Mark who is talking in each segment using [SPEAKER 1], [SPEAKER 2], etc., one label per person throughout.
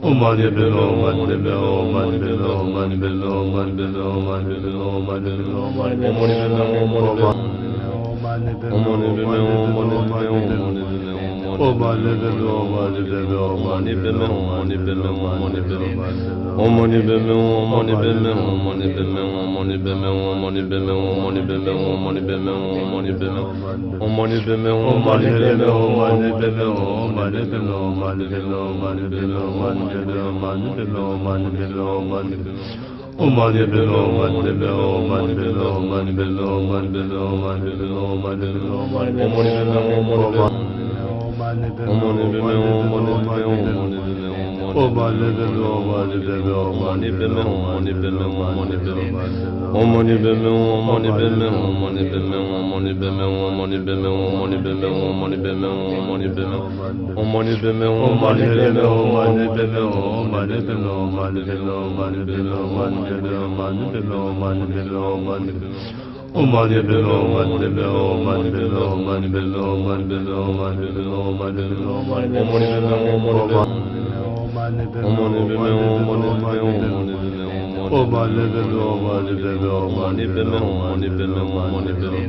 [SPEAKER 1] Om mani below, mani below, mani below, mani below, mani below, mani below, mani below, mani below, mani Oh, money below, money below, money below, money below, money below, money below, money below, money below, Oh, money below, money below, money below, money below, money below, Oh, money below, money below, money below, money below, money below, money below, money below, money below, Oh, money below, money below, money below, money below, money below, money below, money below, money below, money below, money below. Oh, money below, money below, money below, money below, money below, money below, money below, money below, money below. Oh, money below, money below, money below, money below, money below. Oh, money below, money below, money below, money below, money below, money below, money below, money below. Oh, money below, money below, money below, money below, money below, money below, money below, money below, money below, money below. Oh, money below, money below, money below, money below, money below, money below, money below, money below, money below. Oh, money below, money below, money below, money below, money below.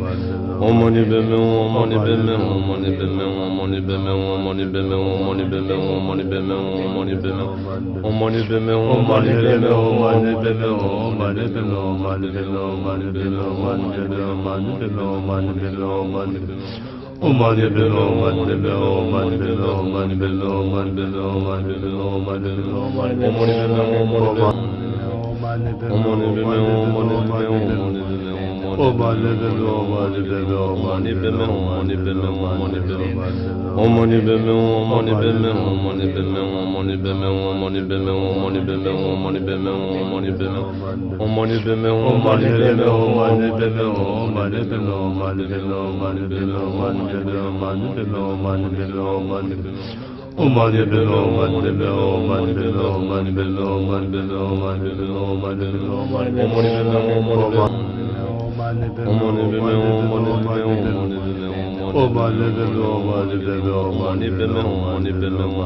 [SPEAKER 1] Oh, money below, money below, money below, money below, money below, money below, money below, money below. Oh, money below, money below, money below, money below, money below, money below, money below, money below, money below, money below. Oh, money below, money below, money below, money below, money below, money below, money below, money below, money below. Oh, money below, money below, money below, money below, money below. Oh, money below, money below, money below, money below, money below, money below, money below, money below. Oh, money below, money below, money below, money below, money below, money below, money below, money below, money below, money below. Oh, money below, money below, money below, money below, money below, money below, money below, money below, money below. Oh, money below, money below, money below, money below,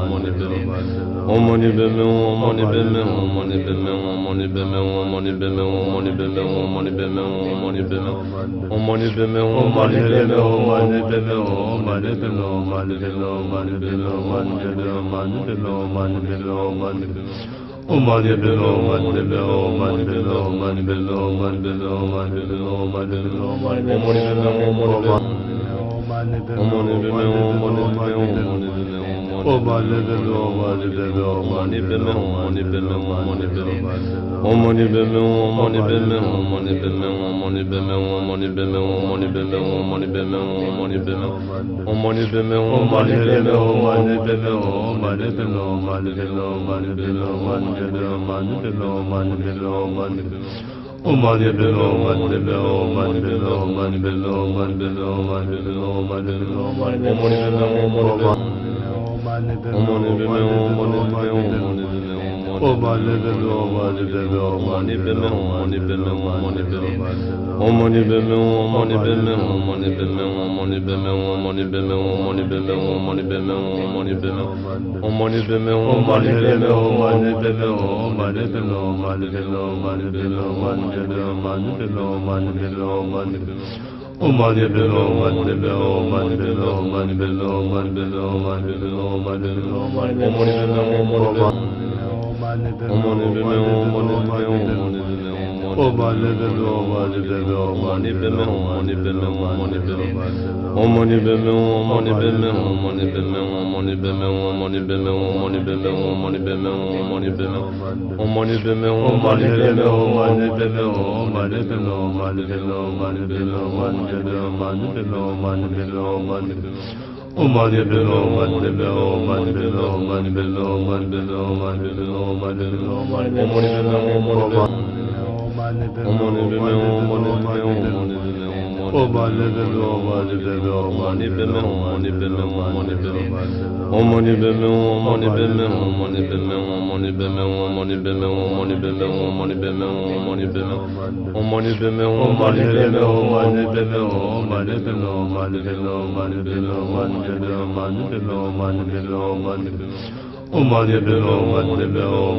[SPEAKER 1] money below. Oh, money below, money below, money below, money below, money below, money below, money below, money below. Oh, money below, money below, money below, money below, money below, money below, money below, money below, money below, money below. Oh, money below, money below, money below, money below, money below, money below, money below, money below, money below. Oh, money below, money below, money below, money below, money below. Oh, money below, money below, money below, money below, money below, money below, money below, money below. Oh, money below, money below, money below, money below, money below, money below, money below, money below, money below, money below. Oh, money below, money below, money below, money below, money below, money below, money below, money below, money below. Oh, money below, money below, money below. Oh, money below, money below, money below, money below, money below. Oh, money below, money below, money below, money below, money below, money below, money below, money below. Oh, money below, money below, money below, money below, money below, money below, money below, money below, money below, money below. Oh, money below, money below, money below, money below, money below, money below, money below, money below, money below. Oh, money below, money below, money below. Oh, money below, money below, money below, money below, money below. Oh, money below, money below, money below, money below, money below, money below, money below, money below. Oh, money below, money below, money below, money below, money below, money below, money below, money below, money below, money below. Om mani padme hum mani padme hum mani padme hum mani padme hum mani padme hum mani padme hum mani padme hum mani padme hum mani padme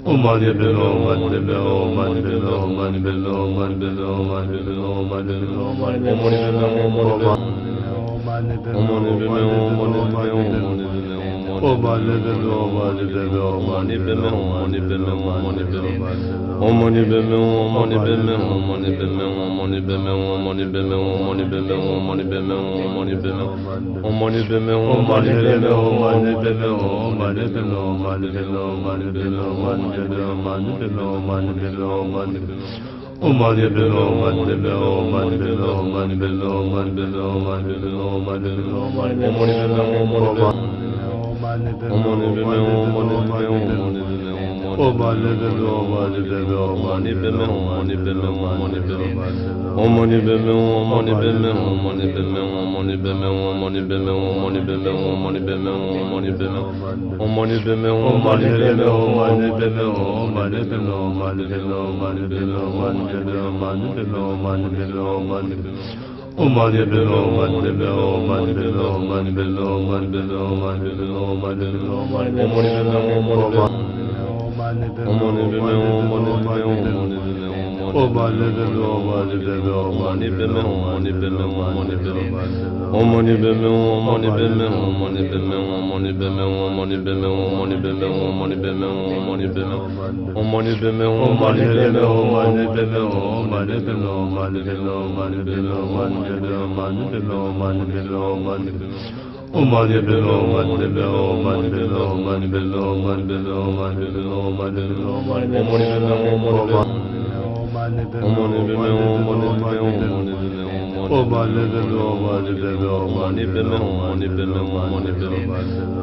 [SPEAKER 1] Omani Bello, Mani Bello, Mani Bello, Mani Bello, Mani Bello, Mani Bello, Mani Bello, Mani Bello,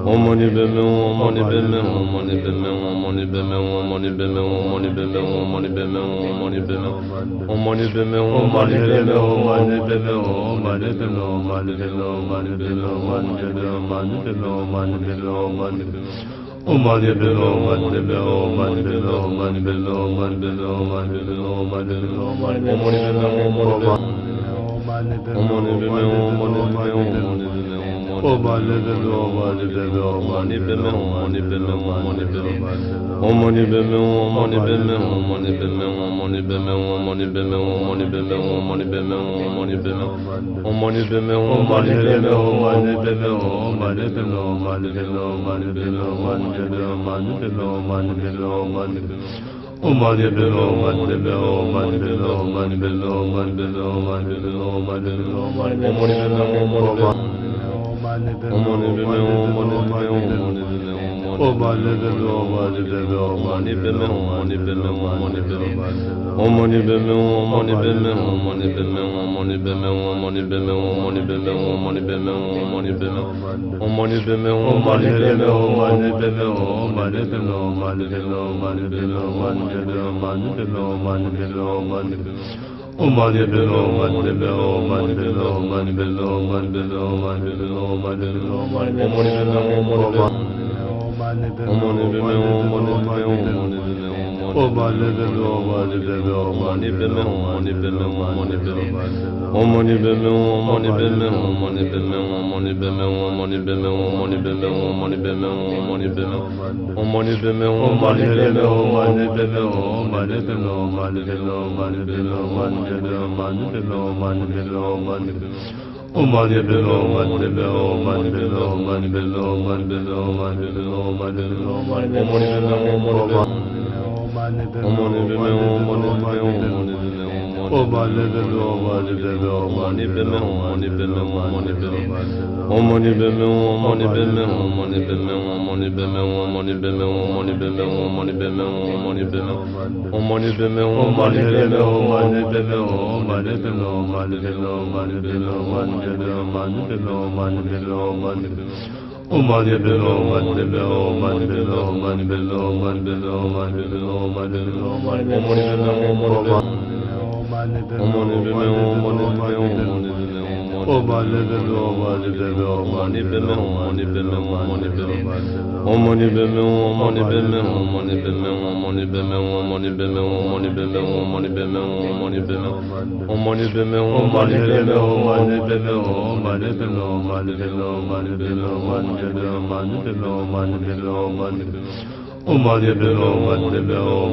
[SPEAKER 1] Omani Bello, Mani Bello, Mani Bello, Mani Bello, Mani Bello, Mani Bello, Mani Bello, Mani Bello, Omani Bello, Mani Bello, Mani Bello, Mani Bello, Mani Bello, Mani Bello, Mani Bello, Mani Om Mani Padme Hum Mani Padme Hum Mani Padme Hum Mani Padme Hum Mani Padme Hum Mani Padme Hum Mani Padme Hum Mani Padme Hum Mani Padme Hum Mani Padme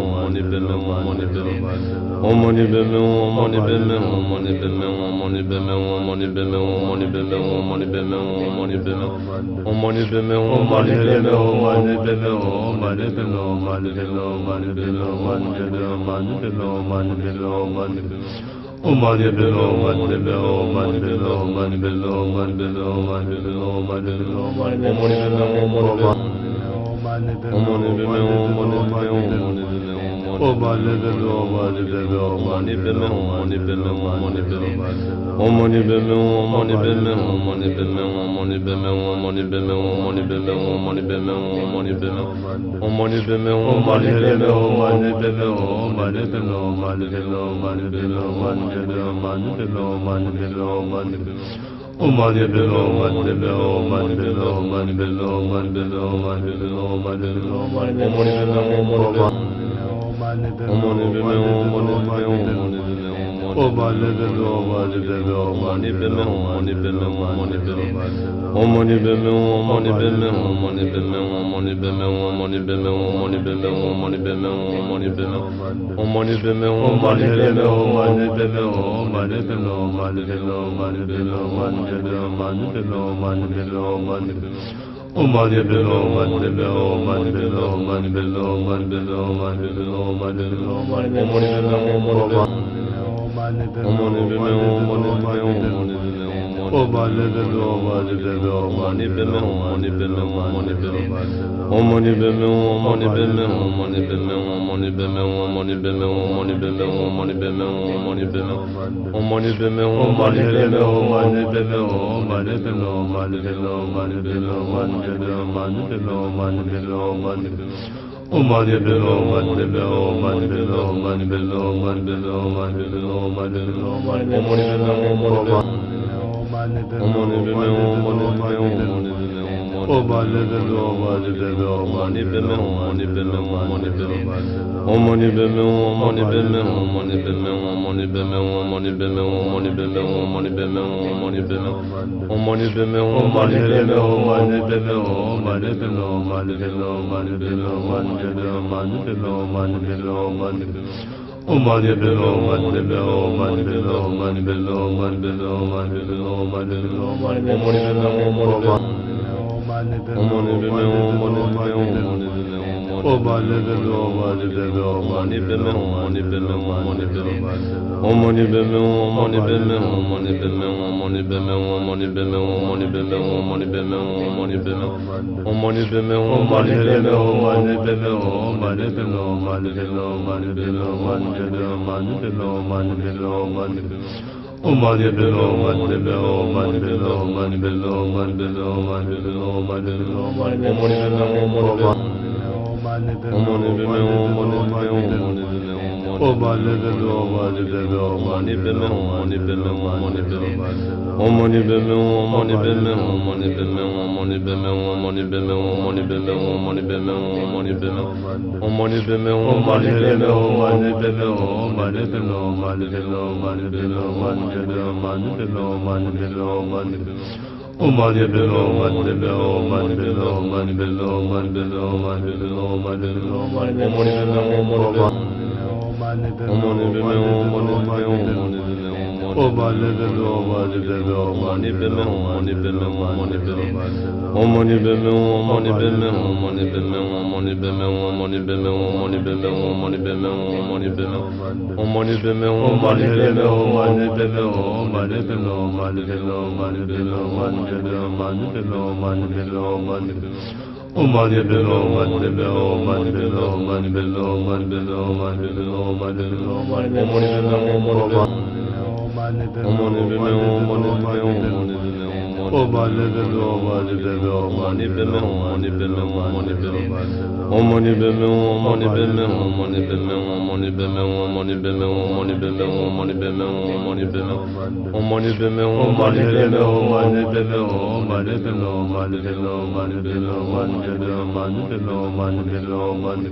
[SPEAKER 1] money beme, money beme, money beme, money beme, money beme, money beme, money beme, money beme, money beme, money beme, money beme, money beme, money beme, money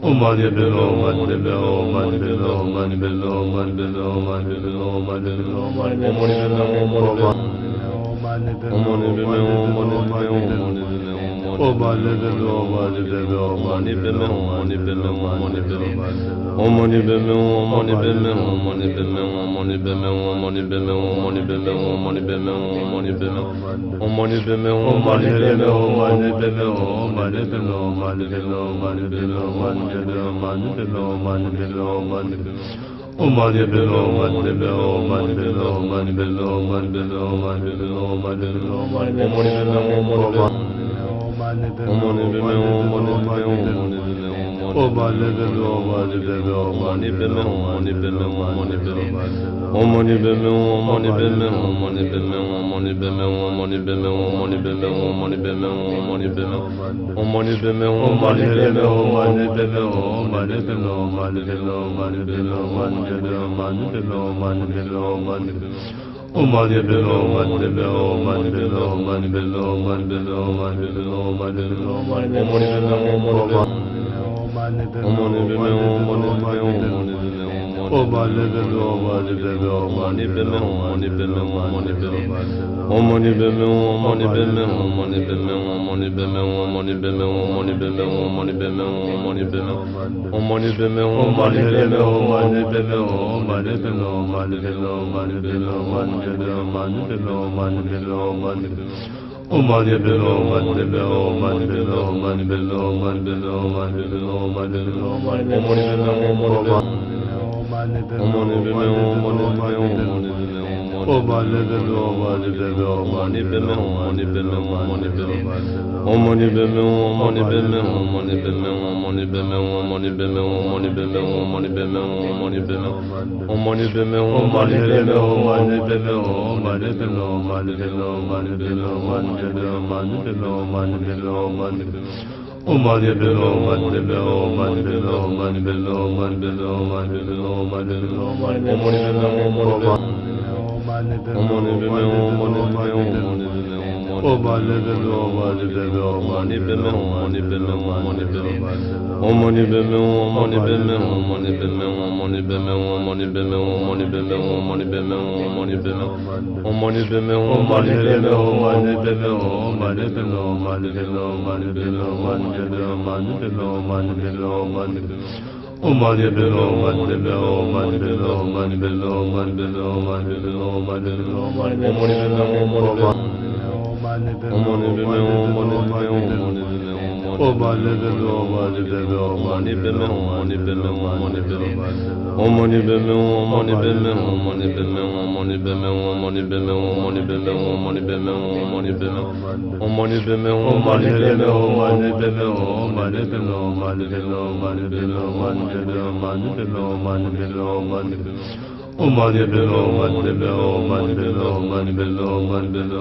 [SPEAKER 1] Omani below, money below, money below, money below, money below, money below, money below, money below, Money below, money below, money below, money below, money below, money below,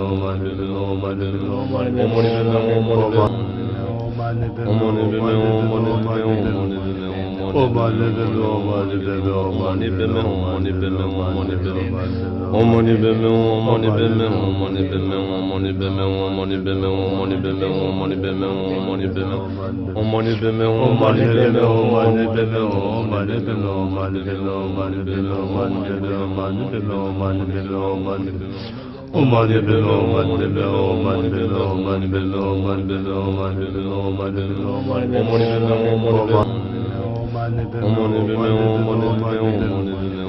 [SPEAKER 1] money below, money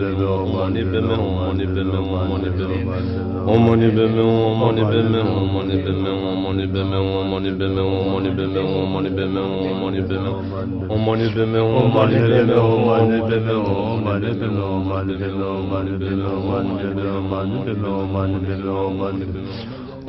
[SPEAKER 1] below, Money below, money below, money below, money below, money below, money below, money below, money below,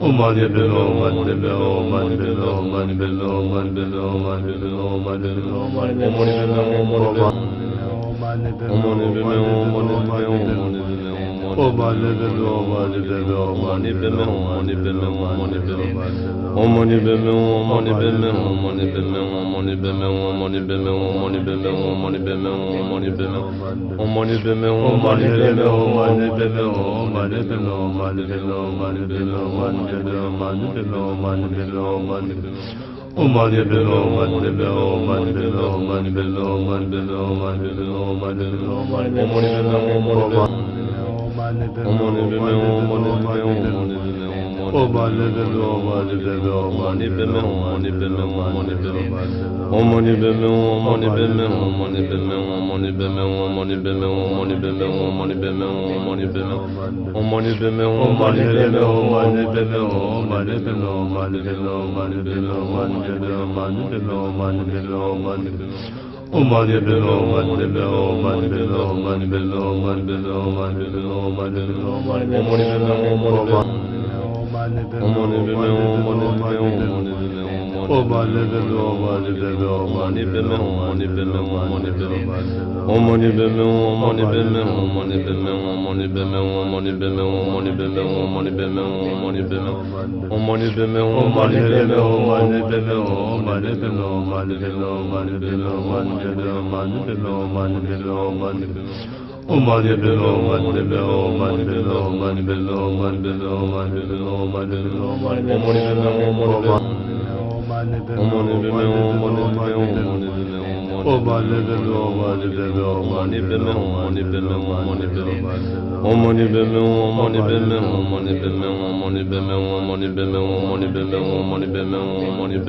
[SPEAKER 1] Omani bello, mani bello, mani bello, mani bello, mani bello, mani bello, mani bello, mani bello, Omani bello, mani bello, mani bello, mani bello, mani bello, mani bello, mani bello, mani bello,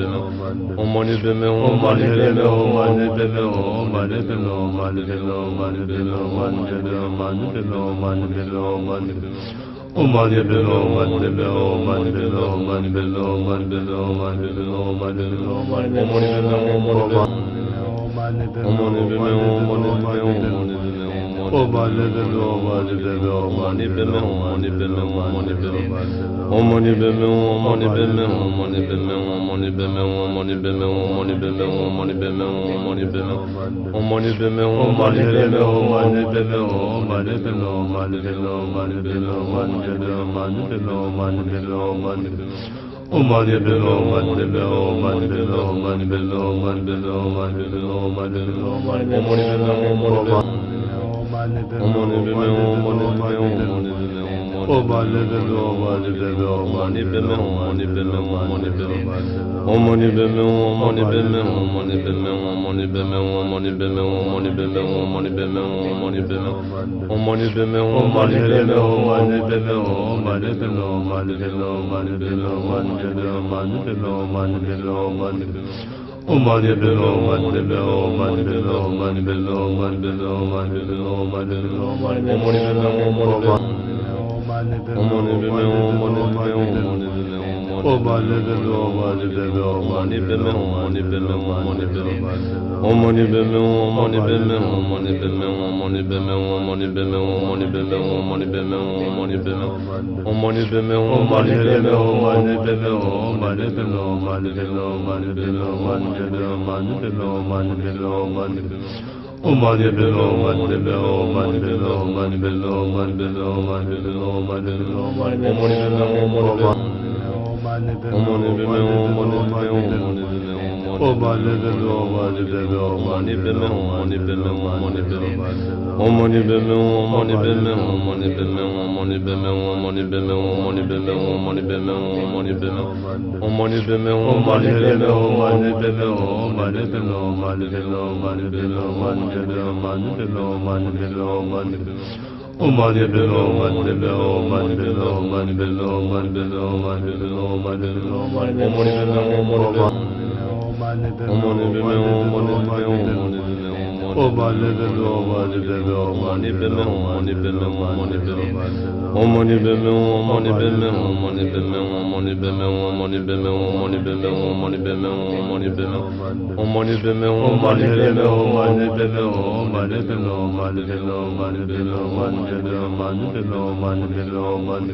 [SPEAKER 1] Omani bello, mani bello, mani bello, mani bello, mani bello, mani bello, mani bello, mani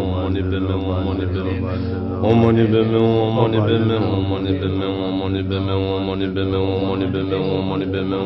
[SPEAKER 1] money beme, money beme, money beme, money beme, money beme, money beme, money beme, money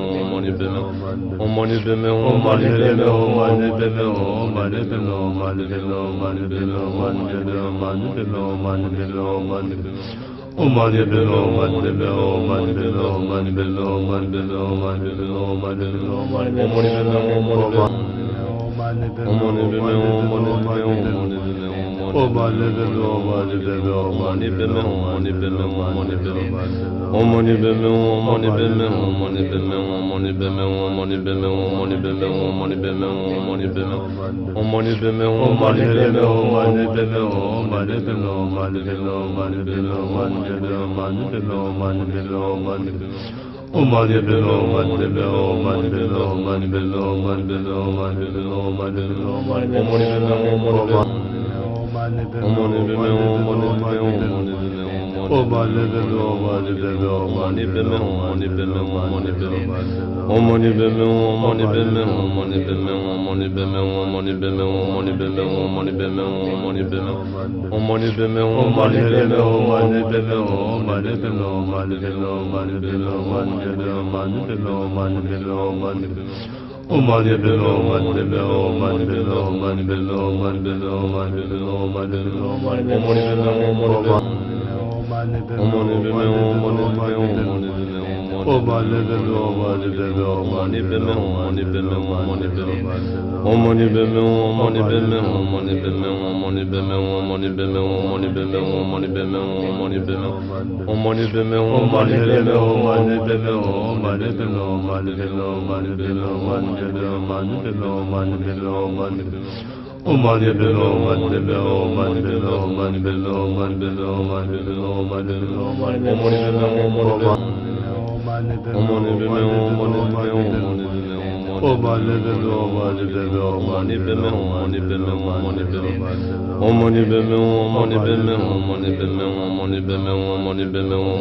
[SPEAKER 1] beme,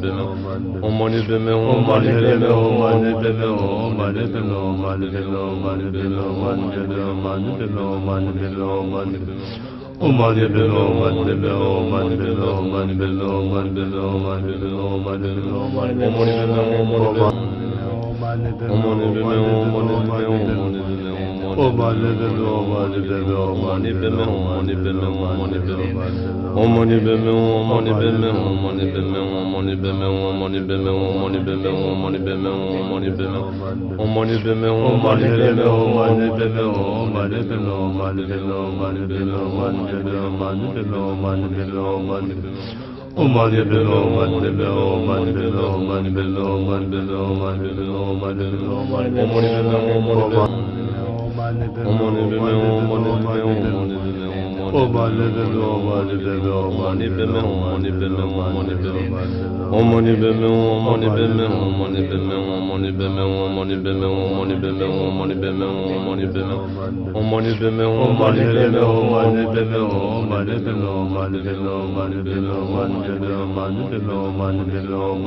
[SPEAKER 1] money beme, money beme, money beme, money beme, money beme,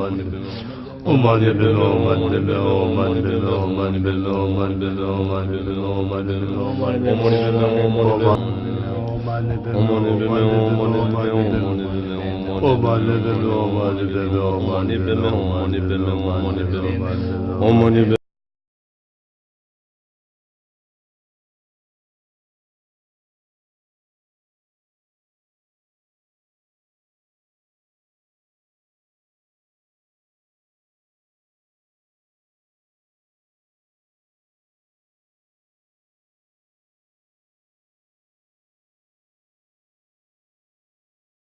[SPEAKER 1] money Omani bebe, omani bebe, omani bebe, omani bebe, omani bebe, omani bebe, omani bebe, omani bebe, omani bebe, omani bebe, omani bebe,